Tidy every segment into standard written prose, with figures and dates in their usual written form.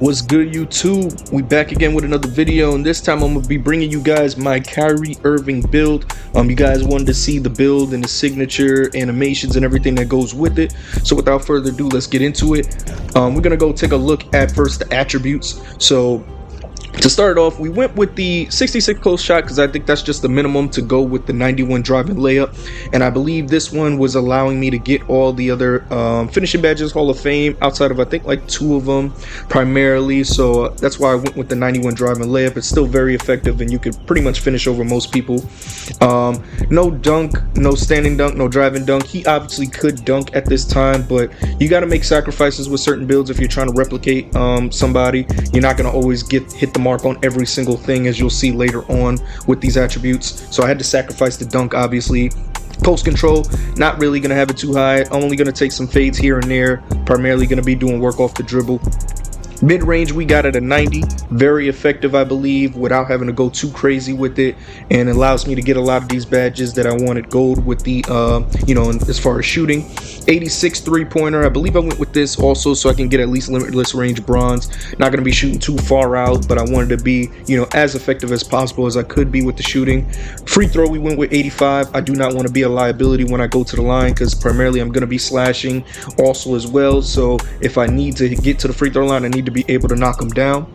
What's good, YouTube? We back again with another video, and this time I'm gonna be bringing you guys my Kyrie Irving build. You guys wanted to see the build and the signature animations and everything that goes with it. So without further ado, let's get into it. We're gonna go take a look at first the attributes. So to start off, we went with the 66 close shot because I think that's just the minimum to go with the 91 driving layup, and I believe this one was allowing me to get all the other finishing badges Hall of Fame outside of I think like 2 of them primarily. So that's why I went with the 91 driving layup. It's still very effective and you could pretty much finish over most people. No dunk, no standing dunk, no driving dunk. He obviously could dunk at this time, but you got to make sacrifices with certain builds if you're trying to replicate somebody. You're not going to always hit the mark on every single thing, as you'll see later on with these attributes. So I had to sacrifice the dunk, obviously. Post control, not really going to have it too high. I'm only going to take some fades here and there, primarily going to be doing work off the dribble. Mid-range, we got it at 90, very effective, I believe, without having to go too crazy with it, and it allows me to get a lot of these badges that I wanted gold with the as far as shooting. 86 three-pointer, I believe I went with this also so I can get at least limitless range bronze. Not going to be shooting too far out, but I wanted to be as effective as possible as I could be with the shooting. Free throw, we went with 85. I do not want to be a liability when I go to the line because primarily I'm going to be slashing also as well, so if I need to get to the free throw line, I need to be able to knock them down.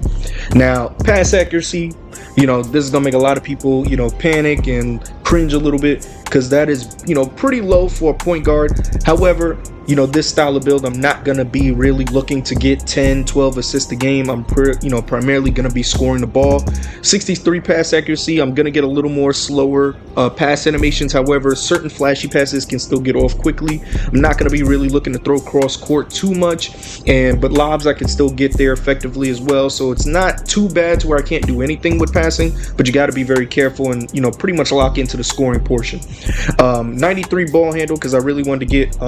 Now, pass accuracy, this is gonna make a lot of people panic and cringe a little bit because that is pretty low for a point guard. However, this style of build, I'm not gonna be really looking to get 10-12 assists a game. I'm primarily gonna be scoring the ball. 63 pass accuracy, I'm gonna get a little more slower pass animations. However, certain flashy passes can still get off quickly. I'm not gonna be really looking to throw cross court too much, but lobs I can still get there effectively as well. So it's not too bad to where I can't do anything with passing, but you got to be very careful and pretty much lock into the scoring portion. 93 ball handle because I really wanted to get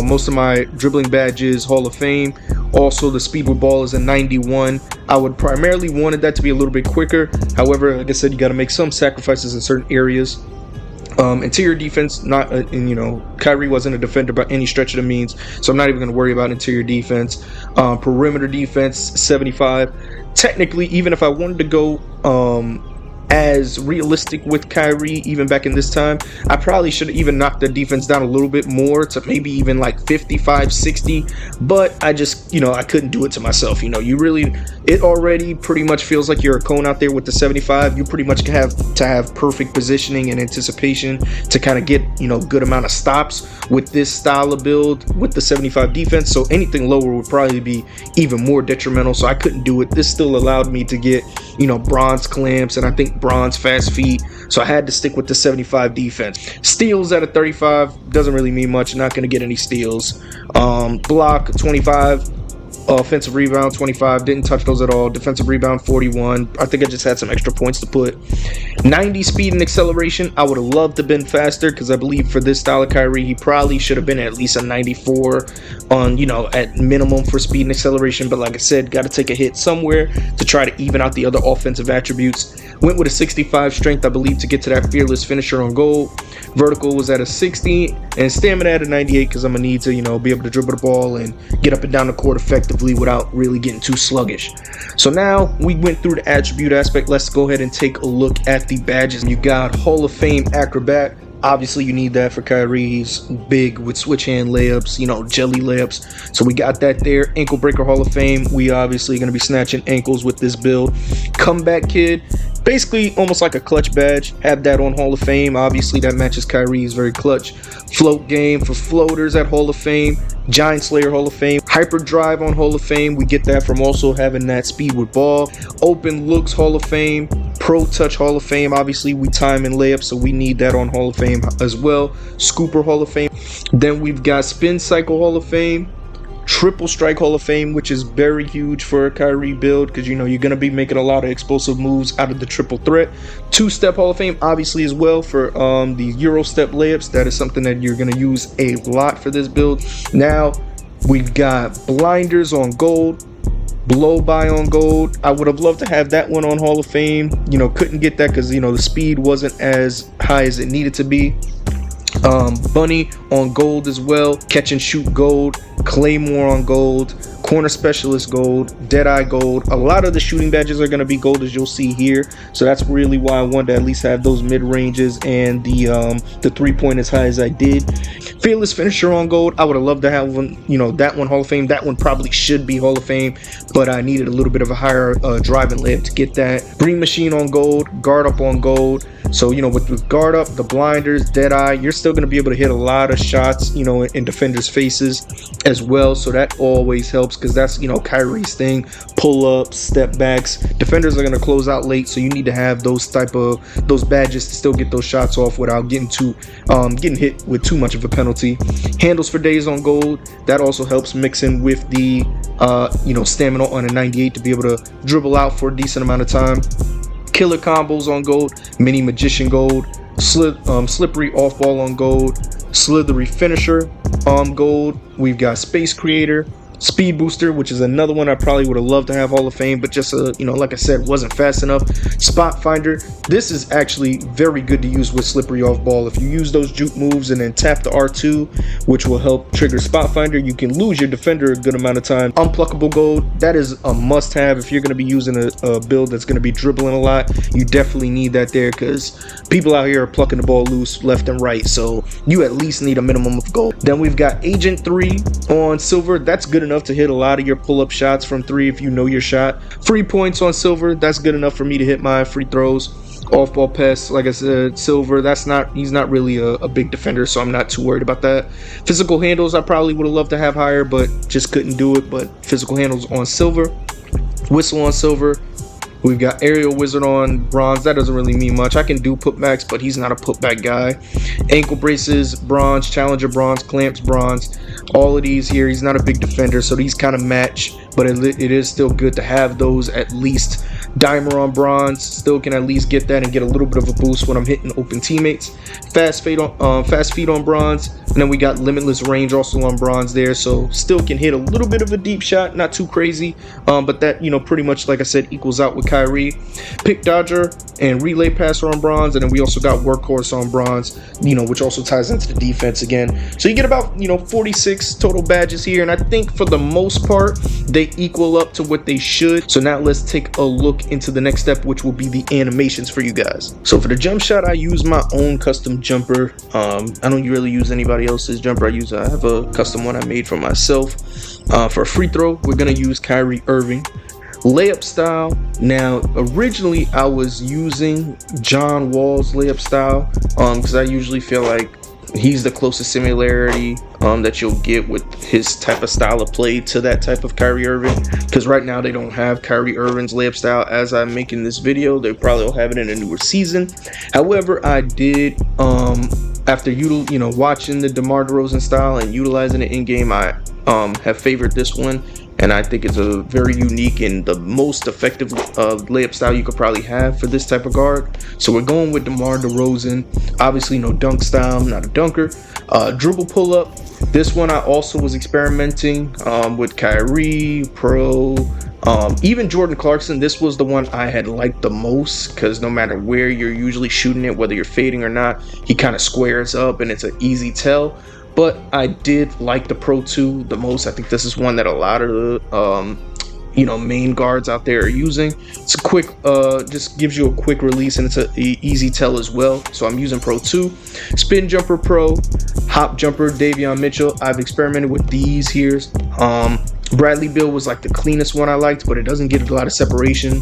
most of my dribbling badges Hall of Fame. Also, the speed with ball is a 91. I would primarily wanted that to be a little bit quicker. However, like I said, you got to make some sacrifices in certain areas. Interior defense, Kyrie wasn't a defender by any stretch of the means, so I'm not even going to worry about interior defense. Perimeter defense, 75. Technically, even if I wanted to go as realistic with Kyrie, even back in this time, I probably should have even knocked the defense down a little bit more to maybe even like 55, 60, but I just, I couldn't do it to myself. It already pretty much feels like you're a cone out there with the 75. You pretty much have to have perfect positioning and anticipation to kind of get, good amount of stops with this style of build with the 75 defense. So anything lower would probably be even more detrimental. So I couldn't do it. This still allowed me to get, bronze clamps and I think bronze fast feet. So I had to stick with the 75 defense. Steals at a 35 doesn't really mean much. Not going to get any steals. Block 25. Offensive rebound 25, didn't touch those at all. Defensive rebound 41. I think I just had some extra points to put. 90 speed and acceleration. I would have loved to have been faster because I believe for this style of Kyrie, he probably should have been at least a 94 on, at minimum for speed and acceleration. But like I said, got to take a hit somewhere to try to even out the other offensive attributes. Went with a 65 strength, I believe, to get to that fearless finisher on goal. Vertical was at a 60 and stamina at a 98 because I'm gonna need to be able to dribble the ball and get up and down the court effectively without really getting too sluggish. So now we went through the attribute aspect. Let's go ahead and take a look at the badges. You got Hall of Fame acrobat. Obviously, you need that for Kyrie. He's big with switch hand layups, jelly layups. So we got that there. Ankle breaker Hall of Fame. We obviously going to be snatching ankles with this build. Comeback kid. Basically, almost like a clutch badge. Have that on Hall of Fame. Obviously, that matches Kyrie. He's very clutch. Float game for floaters at Hall of Fame. Giant Slayer Hall of Fame. Hyper drive on Hall of Fame. We get that from also having that speed with ball. Open looks Hall of Fame. Pro touch Hall of Fame. Obviously, we time and layup, so we need that on Hall of Fame as well. Scooper Hall of Fame. Then we've got Spin Cycle Hall of Fame. Triple Strike Hall of Fame, which is very huge for a Kyrie build because you're going to be making a lot of explosive moves out of the triple threat. Two-Step Hall of Fame, obviously, as well for the Euro Step layups. That is something that you're going to use a lot for this build. Now, we've got Blinders on gold. Blow by on gold. I would have loved to have that one on Hall of Fame. Couldn't get that because the speed wasn't as high as it needed to be. Bunny on gold as well. Catch and shoot gold. Claymore on gold. corner specialist gold, deadeye gold. A lot of the shooting badges are going to be gold, as you'll see here, so that's really why I wanted to at least have those mid ranges and the 3-point as high as I did. Fearless finisher on gold. I would have loved to have one, you know, that one Hall of Fame. That one probably should be Hall of Fame, but I needed a little bit of a higher driving layup to get that. Green machine on gold, guard up on gold. So, you know, with guard up, the blinders, deadeye, you're still going to be able to hit a lot of shots, you know, in defenders' faces as well. So that always helps, because that's, you know, Kyrie's thing. Pull ups, step backs. Defenders are going to close out late, so you need to have those badges to still get those shots off without getting hit with too much of a penalty. Handles for days on gold. That also helps mixing with the you know, stamina on a 98 to be able to dribble out for a decent amount of time. Killer combos on gold, mini magician gold, slippery off ball on gold, slithery finisher on gold. We've got space creator, speed booster, which is another one I probably would have loved to have Hall of Fame, but just you know, like I said, wasn't fast enough. Spot finder. This is actually very good to use with slippery off ball. If you use those juke moves and then tap the R2, which will help trigger spot finder, you can lose your defender a good amount of time. Unpluckable gold. That is a must have if you're going to be using a build that's going to be dribbling a lot. You definitely need that there, because people out here are plucking the ball loose left and right, so you at least need a minimum of gold. Then we've got Agent 3 on silver. That's good enough to hit a lot of your pull-up shots from 3 if you know your shot. Free points on silver. That's good enough for me to hit my free throws. Off-ball pass, like I said, silver. He's not really a big defender, so I'm not too worried about that. Physical handles, I probably would have loved to have higher, but just couldn't do it. But physical handles on silver. Whistle on silver. We've got Aerial Wizard on bronze. That doesn't really mean much. I can do putbacks, but he's not a putback guy. Ankle braces, bronze. Challenger, bronze. Clamps, bronze. All of these here, he's not a big defender, so these kind of match, but it is still good to have those at least. Dimer on bronze, still can at least get that and get a little bit of a boost when I'm hitting open teammates. Fast feet on bronze, and then we got limitless range also on bronze there, so still can hit a little bit of a deep shot, not too crazy, but that, you know, pretty much, like I said, equals out with Kyrie. Pick dodger and relay passer on bronze, and then we also got workhorse on bronze, you know, which also ties into the defense again. So you get about, you know, 46 total badges here, and I think for the most part they equal up to what they should. So now let's take a look into the next step, which will be the animations for you guys. So for the jump shot, I use my own custom jumper. I don't really use anybody else's jumper. I have a custom one I made for myself. For a free throw, we're gonna use Kyrie Irving. Layup style, now originally I was using John Wall's layup style, because I usually feel like he's the closest similarity that you'll get with his type of style of play to that type of Kyrie Irving, because right now they don't have Kyrie Irving's layup style as I'm making this video. They probably will have it in a newer season. However, I did after watching the DeMar DeRozan style and utilizing it in game, I have favored this one, and I think it's a very unique and the most effective layup style you could probably have for this type of guard. So we're going with DeMar DeRozan. Obviously no dunk style, I'm not a dunker. Dribble pull up. This one I also was experimenting with Kyrie, Pro, even Jordan Clarkson. This was the one I had liked the most, because no matter where you're usually shooting it, whether you're fading or not, he kind of squares up and it's an easy tell. But I did like the Pro 2 the most. I think this is one that a lot of the main guards out there are using. It's a quick, just gives you a quick release, and it's an easy tell as well. So I'm using Pro 2. Spin jumper Pro, hop jumper Davion Mitchell. I've experimented with these here. Bradley Beal was like the cleanest one I liked, but it doesn't get a lot of separation.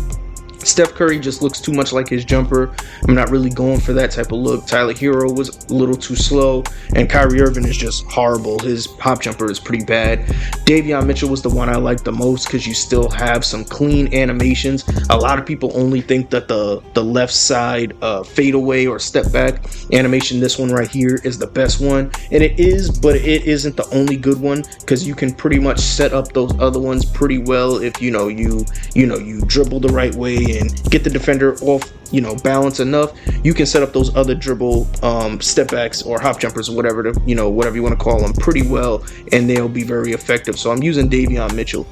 Steph Curry just looks too much like his jumper. I'm not really going for that type of look. Tyler Hero was a little too slow, and Kyrie Irving is just horrible. His hop jumper is pretty bad. Davion Mitchell was the one I liked the most, because you still have some clean animations. A lot of people only think that the left side fadeaway or step back animation, this one right here, is the best one, and it is, but it isn't the only good one, because you can pretty much set up those other ones pretty well if you dribble the right way and get the defender off, balance enough. You can set up those other dribble step backs or hop jumpers or whatever whatever you want to call them pretty well, and they'll be very effective. So I'm using Davion Mitchell.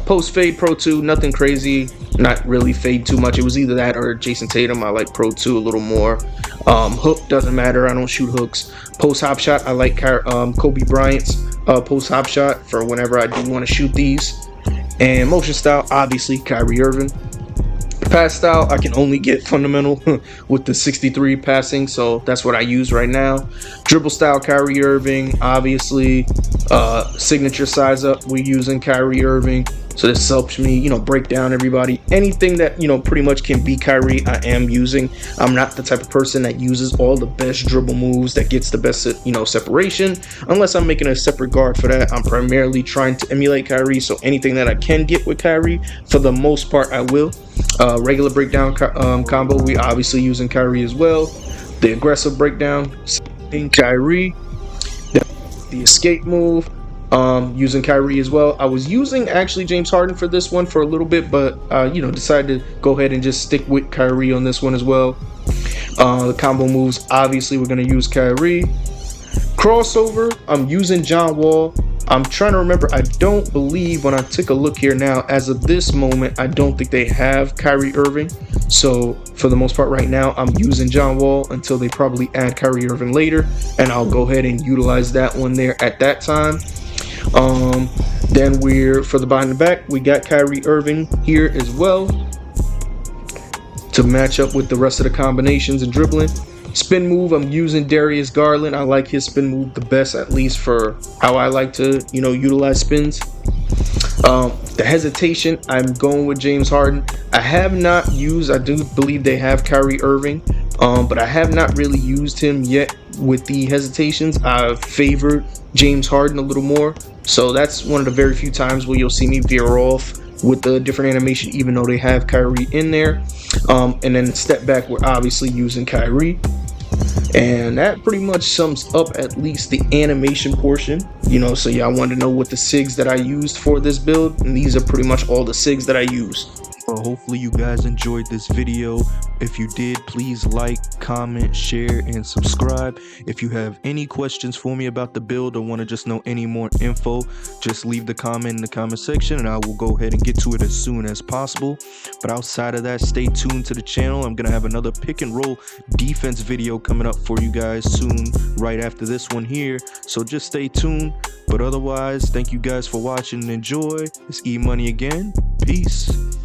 Post fade Pro 2, nothing crazy, not really fade too much. It was either that or Jason Tatum. I like Pro 2 a little more. Hook doesn't matter, I don't shoot hooks. Post hop shot, I like Kobe Bryant's post hop shot for whenever I do want to shoot these. And motion style, obviously Kyrie Irving. Pass style, I can only get fundamental with the 63 passing, so that's what I use right now. Dribble style, Kyrie Irving, obviously. Signature size up, we're using Kyrie Irving. So this helps me, you know, break down everybody. Anything that, you know, pretty much can be Kyrie, I am using. I'm not the type of person that uses all the best dribble moves, that gets the best, you know, separation. Unless I'm making a separate guard for that. I'm primarily trying to emulate Kyrie. So anything that I can get with Kyrie, for the most part, I will. Regular breakdown combo, we obviously using Kyrie as well. The aggressive breakdown, Kyrie. The escape move, using Kyrie as well. I was using actually James Harden for this one for a little bit, but you know, decided to go ahead and just stick with Kyrie on this one as well. The combo moves, obviously we're going to use Kyrie. Crossover, I'm using John Wall. I'm trying to remember, I don't believe when I took a look here now, as of this moment, I don't think they have Kyrie Irving. So for the most part right now, I'm using John Wall until they probably add Kyrie Irving later, and I'll go ahead and utilize that one there at that time. Then for the behind the back, we got Kyrie Irving here as well to match up with the rest of the combinations and dribbling. Spin move, I'm using Darius Garland. I like his spin move the best, at least for how I like to, you know, utilize spins. The hesitation, I'm going with James Harden. I have not used, I do believe they have Kyrie Irving, but I have not really used him yet with the hesitations. I've favored James Harden a little more. So that's one of the very few times where you'll see me veer off with the different animation, even though they have Kyrie in there. And then step back, we're obviously using Kyrie. And that pretty much sums up at least the animation portion, you know. So y'all want to know what the SIGs that I used for this build, and these are pretty much all the SIGs that I used. Well, hopefully you guys enjoyed this video. If you did, please like, comment, share, and subscribe. If you have any questions for me about the build or want to just know any more info, just leave the comment in the comment section and I will go ahead and get to it as soon as possible. But outside of that, stay tuned to the channel. I'm going to have another pick and roll defense video coming up for you guys soon, right after this one here. So just stay tuned. But otherwise, thank you guys for watching and enjoy. It's E-Money again. Peace.